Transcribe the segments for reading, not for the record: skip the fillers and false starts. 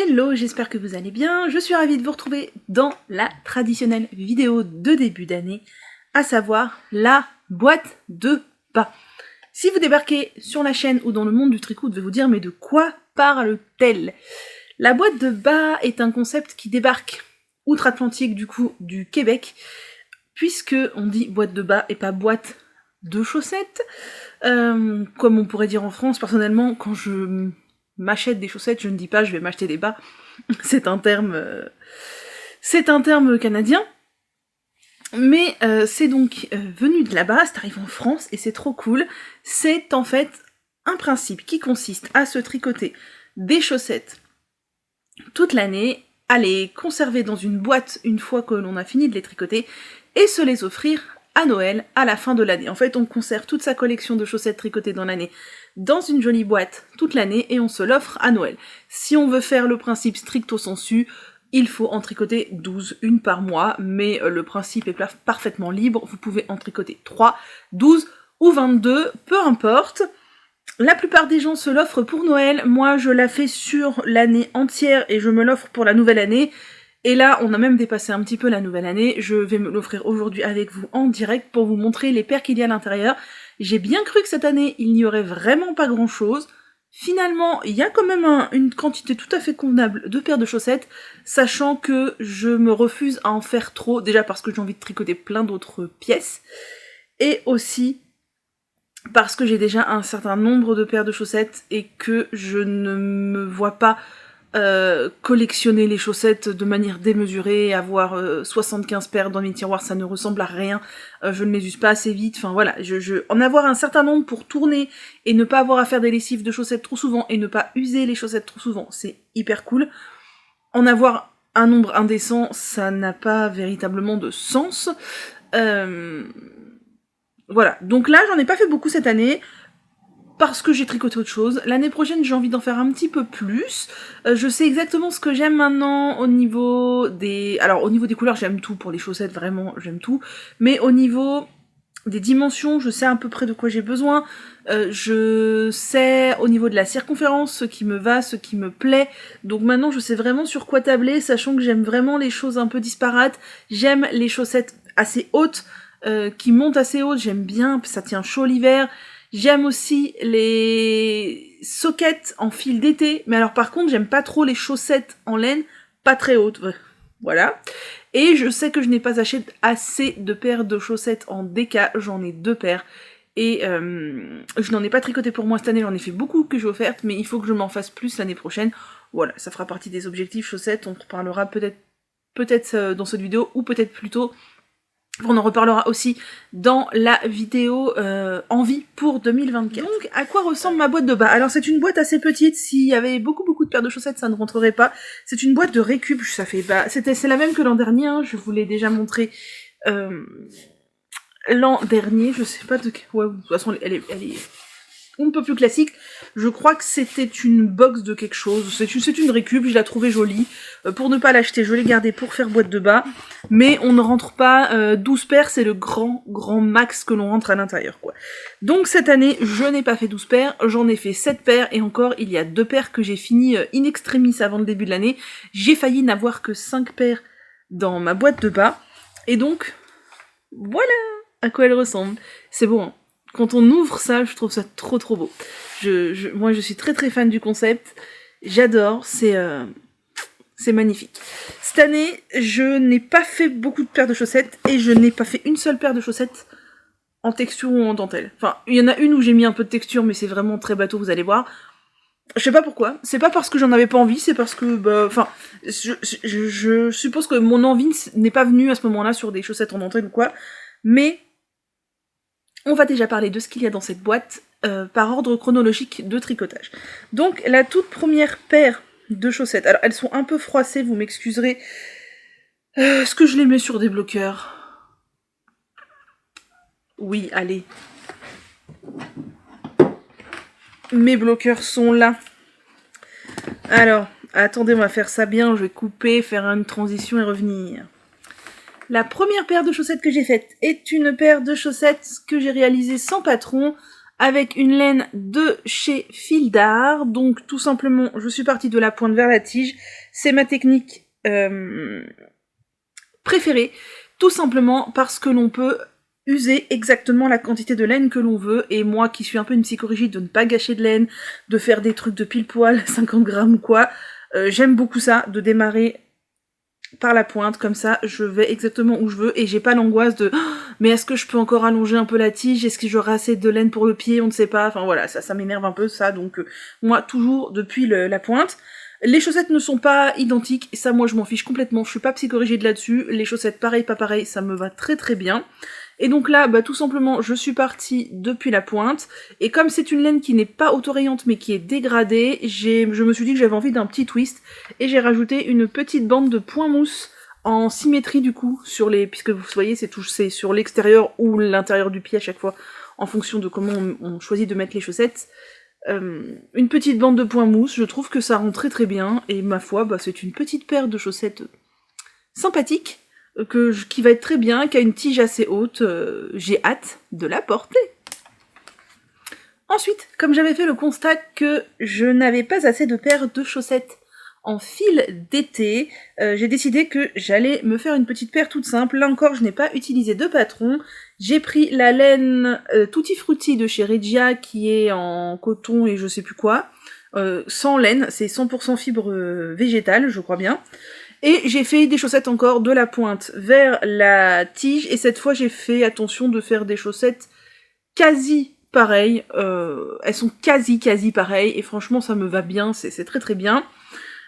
Hello, j'espère que vous allez bien. Je suis ravie de vous retrouver dans la traditionnelle vidéo de début d'année, à savoir la boîte de bas. Si vous débarquez sur la chaîne ou dans le monde du tricot, vous devez vous dire mais de quoi parle-t-elle? La boîte de bas est un concept qui débarque outre-Atlantique du Québec, puisque on dit boîte de bas et pas boîte de chaussettes. Comme on pourrait dire en France, personnellement, quand je m'achète des chaussettes, je ne dis pas je vais m'acheter des bas. C'est un terme canadien. Mais c'est donc venu de là-bas, c'est arrivé en France et c'est trop cool. C'est en fait un principe qui consiste à se tricoter des chaussettes toute l'année, à les conserver dans une boîte une fois que l'on a fini de les tricoter et se les offrir à Noël à la fin de l'année. En fait, on conserve toute sa collection de chaussettes tricotées dans l'année dans une jolie boîte toute l'année et on se l'offre à Noël. Si on veut faire le principe stricto sensu, il faut en tricoter 12, une par mois, mais le principe est parfaitement libre. Vous pouvez en tricoter 3, 12 ou 22, peu importe. La plupart des gens se l'offrent pour Noël. Moi, je la fais sur l'année entière et je me l'offre pour la nouvelle année. Et là, on a même dépassé un petit peu la nouvelle année. Je vais me l'offrir aujourd'hui avec vous en direct pour vous montrer les paires qu'il y a à l'intérieur. J'ai bien cru que cette année, il n'y aurait vraiment pas grand-chose. Finalement, il y a quand même une quantité tout à fait convenable de paires de chaussettes, sachant que je me refuse à en faire trop, déjà parce que j'ai envie de tricoter plein d'autres pièces, et aussi parce que j'ai déjà un certain nombre de paires de chaussettes et que je ne me vois pas collectionner les chaussettes de manière démesurée, avoir 75 paires dans mes tiroirs, ça ne ressemble à rien, je ne les use pas assez vite, enfin voilà, en avoir un certain nombre pour tourner et ne pas avoir à faire des lessives de chaussettes trop souvent et ne pas user les chaussettes trop souvent, c'est hyper cool. En avoir un nombre indécent, ça n'a pas véritablement de sens. Voilà, donc là j'en ai pas fait beaucoup cette année, parce que j'ai tricoté autre chose. L'année prochaine, j'ai envie d'en faire un petit peu plus. Je sais exactement ce que j'aime maintenant au niveau des... Alors, au niveau des couleurs, j'aime tout. Pour les chaussettes, vraiment, j'aime tout. Mais au niveau des dimensions, je sais à peu près de quoi j'ai besoin. Je sais au niveau de la circonférence ce qui me va, ce qui me plaît. Donc maintenant, je sais vraiment sur quoi tabler, sachant que j'aime vraiment les choses un peu disparates. J'aime les chaussettes assez hautes, qui montent assez hautes. J'aime bien, ça tient chaud l'hiver. J'aime aussi les sockets en fil d'été, mais alors par contre, j'aime pas trop les chaussettes en laine, pas très hautes, voilà. Et je sais que je n'ai pas acheté assez de paires de chaussettes en DK, j'en ai 2 paires. Et je n'en ai pas tricoté pour moi cette année, j'en ai fait beaucoup que j'ai offertes, mais il faut que je m'en fasse plus l'année prochaine. Voilà, ça fera partie des objectifs chaussettes, on en reparlera peut-être dans cette vidéo, ou peut-être plus tôt. On en reparlera aussi dans la vidéo envie pour 2024. Donc, à quoi ressemble ma boîte de bas? Alors, c'est une boîte assez petite. S'il y avait beaucoup de paires de chaussettes, ça ne rentrerait pas. C'est une boîte de récup. Ça fait c'est la même que l'an dernier. Hein. Je vous l'ai déjà montré l'an dernier. Je sais pas de quel... Ouais, de toute façon, elle est un peu plus classique. Je crois que c'était une box de quelque chose. C'est une récup, je l'ai trouvée jolie. Pour ne pas l'acheter, je l'ai gardée pour faire boîte de bas. Mais on ne rentre pas 12 paires, c'est le grand max que l'on rentre à l'intérieur, quoi. Donc cette année, je n'ai pas fait 12 paires, j'en ai fait 7 paires, et encore, il y a 2 paires que j'ai fini in extremis avant le début de l'année. J'ai failli n'avoir que 5 paires dans ma boîte de bas. Et donc, voilà à quoi elle ressemble. C'est bon, hein. Quand on ouvre ça, je trouve ça trop beau. Moi, je suis très fan du concept. J'adore, c'est magnifique. Cette année, je n'ai pas fait beaucoup de paires de chaussettes et je n'ai pas fait une seule paire de chaussettes en texture ou en dentelle. Enfin, il y en a une où j'ai mis un peu de texture, mais c'est vraiment très bateau, vous allez voir. Je sais pas pourquoi. C'est pas parce que j'en avais pas envie, c'est parce que, je suppose que mon envie n'est pas venue à ce moment-là sur des chaussettes en dentelle ou quoi, mais on va déjà parler de ce qu'il y a dans cette boîte par ordre chronologique de tricotage. Donc, la toute première paire de chaussettes. Alors, elles sont un peu froissées, vous m'excuserez. Est-ce que je les mets sur des bloqueurs? Oui, allez. Mes bloqueurs sont là. Alors, attendez, on va faire ça bien. Je vais couper, faire une transition et revenir. La première paire de chaussettes que j'ai faite est une paire de chaussettes que j'ai réalisée sans patron avec une laine de chez Fil d'Art. Donc tout simplement, je suis partie de la pointe vers la tige. C'est ma technique préférée, tout simplement parce que l'on peut user exactement la quantité de laine que l'on veut, et moi qui suis un peu une psychorigide de ne pas gâcher de laine, de faire des trucs de pile poil, 50 grammes ou quoi, j'aime beaucoup ça, de démarrer par la pointe, comme ça je vais exactement où je veux, et j'ai pas l'angoisse de mais est-ce que je peux encore allonger un peu la tige, est-ce que j'aurai assez de laine pour le pied, on ne sait pas, enfin voilà, ça m'énerve un peu ça, donc moi toujours depuis la pointe. Les chaussettes ne sont pas identiques, et ça moi je m'en fiche complètement, je suis pas psychorigide là-dessus, les chaussettes pareil pas pareil, ça me va très très bien. Et donc là, tout simplement, je suis partie depuis la pointe, et comme c'est une laine qui n'est pas autorayante mais qui est dégradée, je me suis dit que j'avais envie d'un petit twist, et j'ai rajouté une petite bande de point mousse en symétrie du coup, puisque vous voyez, c'est sur l'extérieur ou l'intérieur du pied à chaque fois, en fonction de comment on choisit de mettre les chaussettes. Une petite bande de point mousse, je trouve que ça rend très très bien, et ma foi, c'est une petite paire de chaussettes sympathique, qui va être très bien, qui a une tige assez haute, j'ai hâte de la porter. Ensuite, comme j'avais fait le constat que je n'avais pas assez de paires de chaussettes en fil d'été, j'ai décidé que j'allais me faire une petite paire toute simple. Là encore, je n'ai pas utilisé de patron. J'ai pris la laine Tutti Frutti de chez Regia, qui est en coton et je sais plus quoi. Sans laine, c'est 100% fibre végétale, je crois bien. Et j'ai fait des chaussettes encore de la pointe vers la tige, et cette fois j'ai fait attention de faire des chaussettes quasi pareilles, elles sont quasi pareilles, et franchement ça me va bien, c'est très très bien.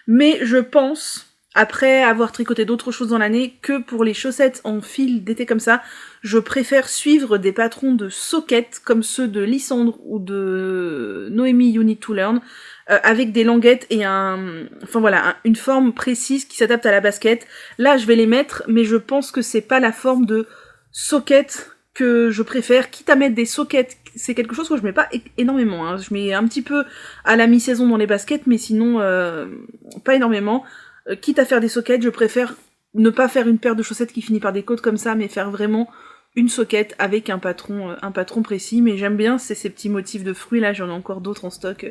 Mais je pense, après avoir tricoté d'autres choses dans l'année, que pour les chaussettes en fil d'été comme ça, je préfère suivre des patrons de socket comme ceux de Lysandre ou de Noémie You Need to Learn, avec des languettes et une forme précise qui s'adapte à la basket. Là, je vais les mettre, mais je pense que c'est pas la forme de socket que je préfère, quitte à mettre des sockets. C'est quelque chose que je mets pas énormément, hein. Je mets un petit peu à la mi-saison dans les baskets, mais sinon pas énormément. Quitte à faire des sockets, je préfère ne pas faire une paire de chaussettes qui finit par des côtes comme ça, mais faire vraiment une socket avec un patron précis. Mais j'aime bien ces petits motifs de fruits, là j'en ai encore d'autres en stock.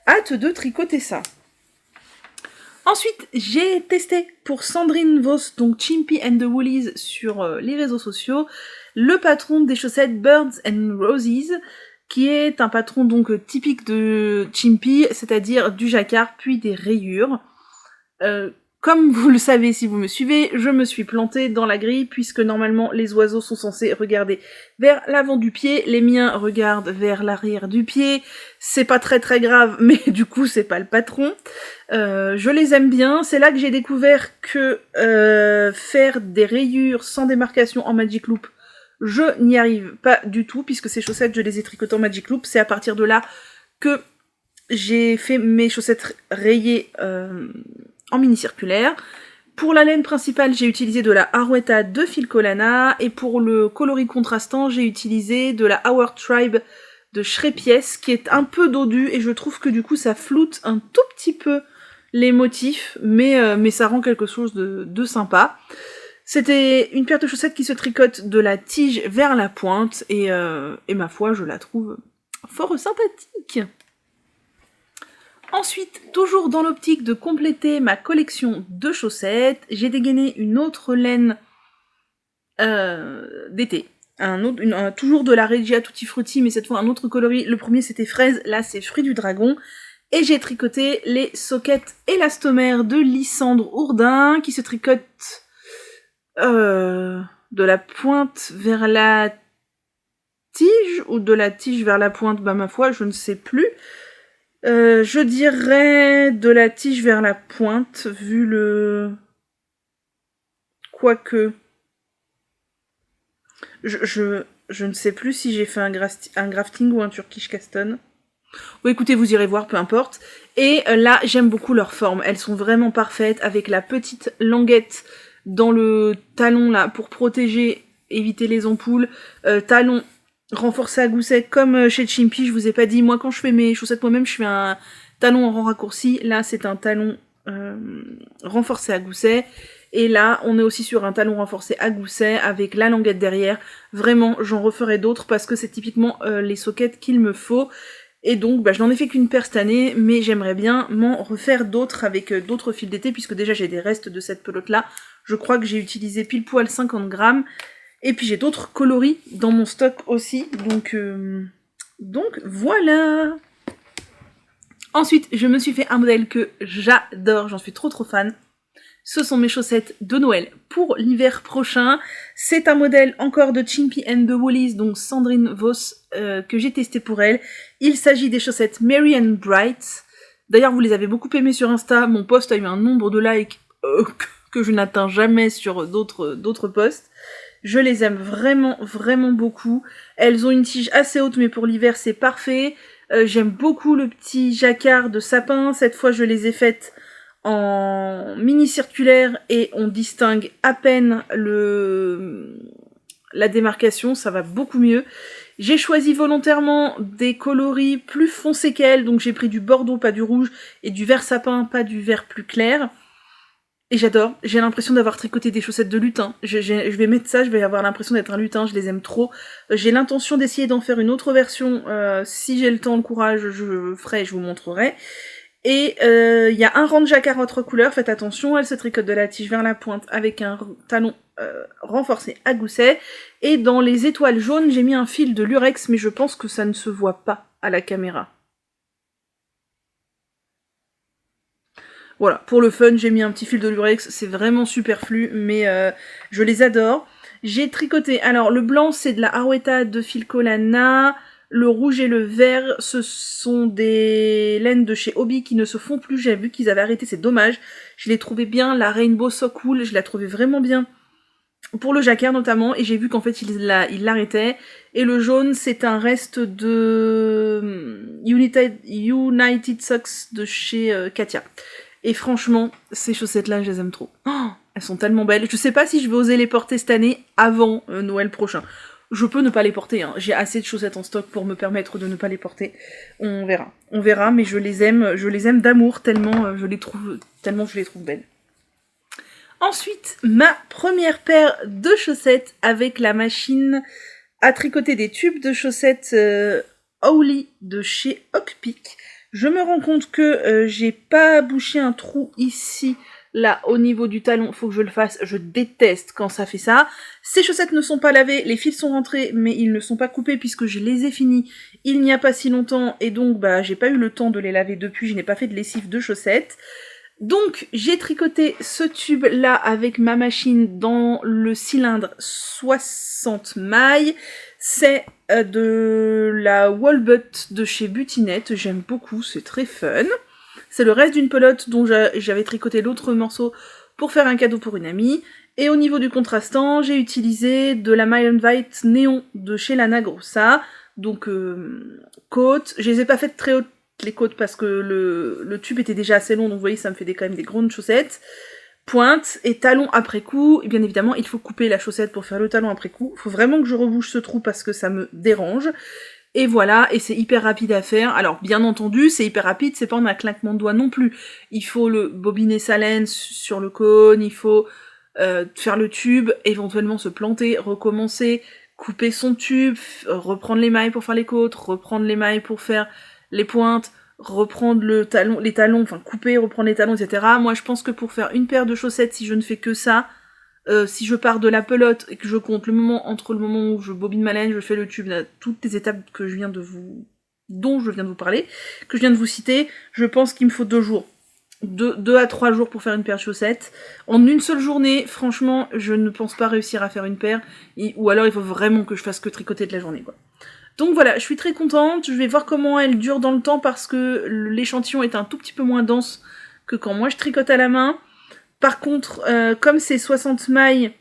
Hâte de tricoter ça. Ensuite, j'ai testé pour Sandrine Vos, donc Chimpy and the Woolies sur les réseaux sociaux, le patron des chaussettes Birds and Roses, qui est un patron donc typique de Chimpy, c'est-à-dire du jacquard puis des rayures. Comme vous le savez si vous me suivez, je me suis plantée dans la grille, puisque normalement les oiseaux sont censés regarder vers l'avant du pied, les miens regardent vers l'arrière du pied, c'est pas très très grave, mais du coup c'est pas le patron. Je les aime bien, c'est là que j'ai découvert que faire des rayures sans démarcation en Magic Loop, je n'y arrive pas du tout, puisque ces chaussettes je les ai tricotées en Magic Loop, c'est à partir de là que j'ai fait mes chaussettes rayées en mini circulaire. Pour la laine principale, j'ai utilisé de la Arwetta de Filcolana, et pour le coloris contrastant, j'ai utilisé de la Our Tribe de Shrepies, qui est un peu dodu, et je trouve que du coup ça floute un tout petit peu les motifs, mais ça rend quelque chose de sympa. C'était une paire de chaussettes qui se tricote de la tige vers la pointe, et ma foi, je la trouve fort sympathique. Ensuite, toujours dans l'optique de compléter ma collection de chaussettes, j'ai dégainé une autre laine d'été. Toujours de la Regia Tutti Frutti, mais cette fois un autre coloris. Le premier c'était fraise, là c'est fruit du dragon. Et j'ai tricoté les sockets élastomères de Lysandre Ourdin, qui se tricotent de la pointe vers la tige, ou de la tige vers la pointe, ma foi, je ne sais plus. Je dirais de la tige vers la pointe, vu le... Quoique... Je ne sais plus si j'ai fait un grafting ou un Turkish Caston. Bon, écoutez, vous irez voir, peu importe. Et là, j'aime beaucoup leur forme. Elles sont vraiment parfaites, avec la petite languette dans le talon, là, pour protéger, éviter les ampoules. Talon renforcé à gousset, comme chez Chimpy, je vous ai pas dit. Moi, quand je fais mes chaussettes moi-même, je fais un talon en rang raccourci. Là, c'est un talon renforcé à gousset. Et là, on est aussi sur un talon renforcé à gousset avec la languette derrière. Vraiment, j'en referai d'autres parce que c'est typiquement les sockets qu'il me faut. Et donc, je n'en ai fait qu'une paire cette année, mais j'aimerais bien m'en refaire d'autres avec d'autres fils d'été, puisque déjà j'ai des restes de cette pelote-là. Je crois que j'ai utilisé pile poil 50 grammes. Et puis j'ai d'autres coloris dans mon stock aussi, donc voilà. Ensuite, je me suis fait un modèle que j'adore, j'en suis trop fan. Ce sont mes chaussettes de Noël pour l'hiver prochain. C'est un modèle encore de Chimpy and the Woolies, donc Sandrine Voss, que j'ai testé pour elle. Il s'agit des chaussettes Merry and Bright. D'ailleurs, vous les avez beaucoup aimées sur Insta. Mon post a eu un nombre de likes que je n'atteins jamais sur d'autres posts. Je les aime vraiment beaucoup. Elles ont une tige assez haute, mais pour l'hiver, c'est parfait. J'aime beaucoup le petit jacquard de sapin. Cette fois, je les ai faites en mini circulaire et on distingue à peine la démarcation, ça va beaucoup mieux. J'ai choisi volontairement des coloris plus foncés qu'elles, donc j'ai pris du bordeaux, pas du rouge, et du vert sapin, pas du vert plus clair. Et j'adore, j'ai l'impression d'avoir tricoté des chaussettes de lutin. Je vais mettre ça, je vais avoir l'impression d'être un lutin, je les aime trop. J'ai l'intention d'essayer d'en faire une autre version, si j'ai le temps, le courage, je ferai, je vous montrerai. Et y a un rang de jacquard autre couleur, faites attention, elle se tricote de la tige vers la pointe avec un talon renforcé à gousset. Et dans les étoiles jaunes, j'ai mis un fil de lurex, mais je pense que ça ne se voit pas à la caméra. Voilà, pour le fun, j'ai mis un petit fil de lurex, c'est vraiment superflu, mais je les adore. J'ai tricoté, alors le blanc c'est de la Harwetta de Filcolana, le rouge et le vert, ce sont des laines de chez Hobby qui ne se font plus, j'ai vu qu'ils avaient arrêté, c'est dommage. Je les trouvais bien, la Rainbow So Cool, je la trouvais vraiment bien. Pour le jacquard notamment, et j'ai vu qu'en fait il l'arrêtait. Et le jaune, c'est un reste de United Socks de chez Katia. Et franchement, ces chaussettes-là, je les aime trop. Oh, elles sont tellement belles. Je sais pas si je vais oser les porter cette année avant Noël prochain. Je peux ne pas les porter, hein. J'ai assez de chaussettes en stock pour me permettre de ne pas les porter. On verra, mais je les aime d'amour tellement je les trouve belles. Ensuite, ma première paire de chaussettes avec la machine à tricoter des tubes de chaussettes Howley de chez Hockpick. Je me rends compte que j'ai pas bouché un trou ici, là, au niveau du talon. Faut que je le fasse. Je déteste quand ça fait ça. Ces chaussettes ne sont pas lavées. Les fils sont rentrés, mais ils ne sont pas coupés puisque je les ai finis il n'y a pas si longtemps. Et donc, j'ai pas eu le temps de les laver depuis. Je n'ai pas fait de lessive de chaussettes. Donc, j'ai tricoté ce tube-là avec ma machine dans le cylindre 60 mailles. C'est de la Wallbutt de chez Butinette. J'aime beaucoup, c'est très fun. C'est le reste d'une pelote dont j'avais tricoté l'autre morceau pour faire un cadeau pour une amie. Et au niveau du contrastant, j'ai utilisé de la Myland White Néon de chez Lana Grossa. Donc, côte. Je les ai pas faites très hautes les côtes parce que le tube était déjà assez long, donc vous voyez, ça me fait quand même des grandes chaussettes. Pointe et talon après coup, et bien évidemment, il faut couper la chaussette pour faire le talon après coup. Il faut vraiment que je rebouche ce trou parce que ça me dérange. Et voilà, et c'est hyper rapide à faire. Alors, bien entendu, c'est hyper rapide, c'est pas en un claquement de doigts non plus. Il faut bobiner sa laine sur le cône, il faut faire le tube, éventuellement se planter, recommencer, couper son tube, reprendre les mailles pour faire les côtes, reprendre les mailles pour faire les pointes, reprendre les talons, enfin couper, reprendre les talons, etc. Moi je pense que pour faire une paire de chaussettes, si je ne fais que ça, si je pars de la pelote et que je compte entre le moment où je bobine ma laine, je fais le tube, toutes les étapes dont je viens de vous parler, que je viens de vous citer, je pense qu'il me faut 2 jours. 2 à 3 jours pour faire une paire de chaussettes. En une seule journée, franchement, je ne pense pas réussir à faire une paire, ou alors il faut vraiment que je fasse que tricoter de la journée, quoi. Donc voilà, je suis très contente, je vais voir comment elle dure dans le temps parce que l'échantillon est un tout petit peu moins dense que quand moi je tricote à la main. Par contre, comme c'est 60 mailles,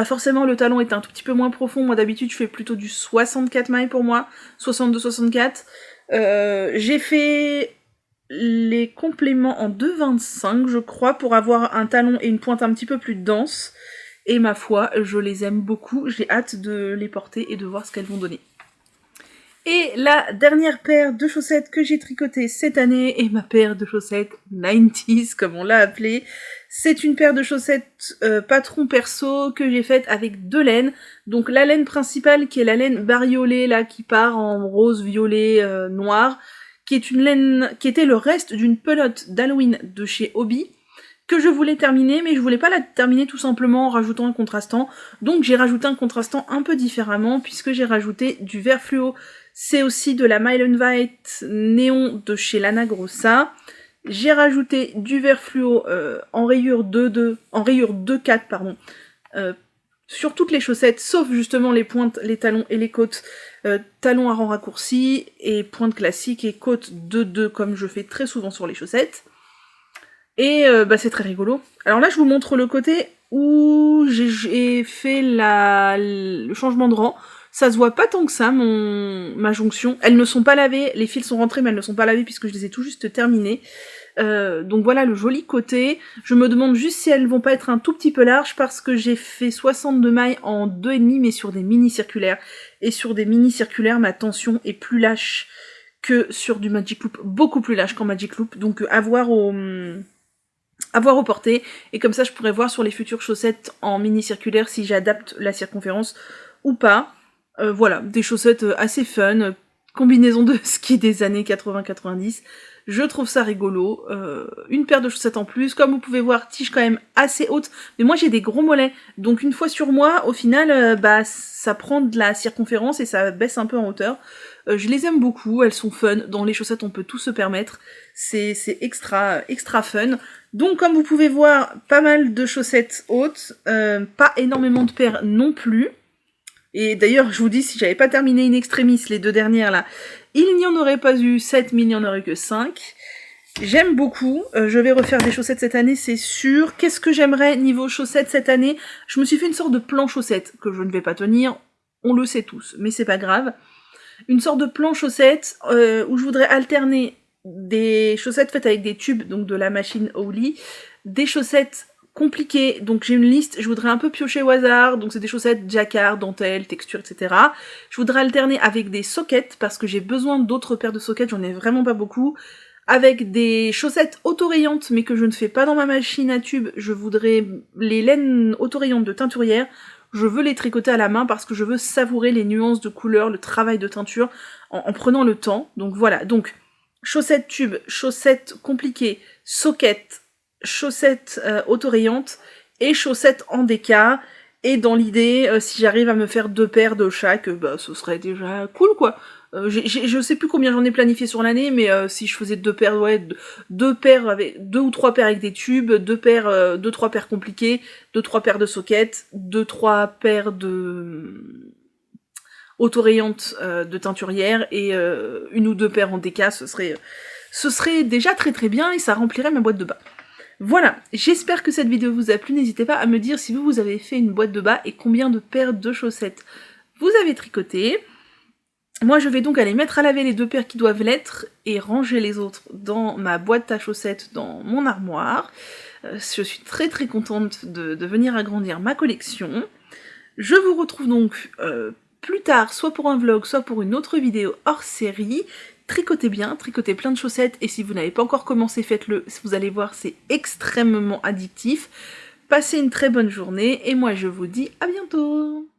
forcément le talon est un tout petit peu moins profond. Moi d'habitude je fais plutôt du 64 mailles pour moi, 62-64. J'ai fait les compléments en 2,25 je crois pour avoir un talon et une pointe un petit peu plus dense. Et ma foi, je les aime beaucoup, j'ai hâte de les porter et de voir ce qu'elles vont donner. Et la dernière paire de chaussettes que j'ai tricotée cette année est ma paire de chaussettes 90s, comme on l'a appelée. C'est une paire de chaussettes patron perso que j'ai faite avec 2 laines. Donc la laine principale qui est la laine bariolée là qui part en rose, violet, noir, qui est une laine qui était le reste d'une pelote d'Halloween de chez Hobby, que je voulais terminer, mais je voulais pas la terminer tout simplement en rajoutant un contrastant. Donc j'ai rajouté un contrastant un peu différemment, puisque j'ai rajouté du vert fluo. C'est aussi de la Mylan White néon de chez Lana Grossa. J'ai rajouté du vert fluo en rayure 2,4 pardon, sur toutes les chaussettes, sauf justement les pointes, les talons et les côtes. Talons à rang raccourci et pointes classiques et côtes 2,2 comme je fais très souvent sur les chaussettes. Et c'est très rigolo. Alors là, je vous montre le côté où j'ai fait le changement de rang. Ça se voit pas tant que ça, ma jonction. Elles ne sont pas lavées, les fils sont rentrés, mais elles ne sont pas lavées puisque je les ai tout juste terminées. Donc voilà le joli côté. Je me demande juste si elles vont pas être un tout petit peu larges parce que j'ai fait 62 mailles en 2,5 mais sur des mini circulaires. Et sur des mini circulaires, ma tension est plus lâche que sur du Magic Loop, beaucoup plus lâche qu'en Magic Loop. Donc à voir au porté, et comme ça je pourrais voir sur les futures chaussettes en mini circulaire si j'adapte la circonférence ou pas. Voilà, des chaussettes assez fun, combinaison de ski des années 80-90, je trouve ça rigolo. Une paire de chaussettes en plus, comme vous pouvez voir, tige quand même assez haute, mais moi j'ai des gros mollets, donc une fois sur moi, au final, ça prend de la circonférence et ça baisse un peu en hauteur. Je les aime beaucoup, elles sont fun, dans les chaussettes on peut tout se permettre, c'est extra fun. Donc comme vous pouvez voir, pas mal de chaussettes hautes, pas énormément de paires non plus. Et d'ailleurs, je vous dis, si j'avais pas terminé In Extremis, les 2 dernières là, il n'y en aurait pas eu 7, mais il n'y en aurait que 5. J'aime beaucoup, je vais refaire des chaussettes cette année, c'est sûr. Qu'est-ce que j'aimerais niveau chaussettes cette année? Je me suis fait une sorte de plan chaussettes, que je ne vais pas tenir, on le sait tous, mais c'est pas grave. Une sorte de plan chaussettes, où je voudrais alterner des chaussettes faites avec des tubes, donc de la machine Howley, des chaussettes compliquées, donc j'ai une liste, je voudrais un peu piocher au hasard, donc c'est des chaussettes jacquard, dentelle, texture, etc. Je voudrais alterner avec des sockets, parce que j'ai besoin d'autres paires de sockets, j'en ai vraiment pas beaucoup, avec des chaussettes autorayantes, mais que je ne fais pas dans ma machine à tubes, je voudrais les laines autorayantes de teinturière, je veux les tricoter à la main parce que je veux savourer les nuances de couleurs, le travail de teinture, en prenant le temps, donc voilà, donc chaussettes tubes, chaussettes compliquées, sockets, chaussettes autorayantes et chaussettes en déca. Et dans l'idée, si j'arrive à me faire 2 paires de chaque, ce serait déjà cool quoi. Je sais plus combien j'en ai planifié sur l'année, mais si je faisais 2 paires, ouais, 2 paires avec 2 ou 3 paires avec des tubes, 2-3 paires compliquées, 2-3 paires de sockets, 2-3 paires de autorayantes de teinturière et 1 ou 2 paires en déca, ce serait déjà très très bien et ça remplirait ma boîte de bas. Voilà, j'espère que cette vidéo vous a plu, n'hésitez pas à me dire si vous avez fait une boîte de bas et combien de paires de chaussettes vous avez tricoté. Moi je vais donc aller mettre à laver les 2 paires qui doivent l'être et ranger les autres dans ma boîte à chaussettes dans mon armoire. Je suis très très contente de venir agrandir ma collection. Je vous retrouve donc plus tard, soit pour un vlog, soit pour une autre vidéo hors série. Tricotez bien, tricotez plein de chaussettes, et si vous n'avez pas encore commencé, faites-le, vous allez voir, c'est extrêmement addictif. Passez une très bonne journée, et moi je vous dis à bientôt!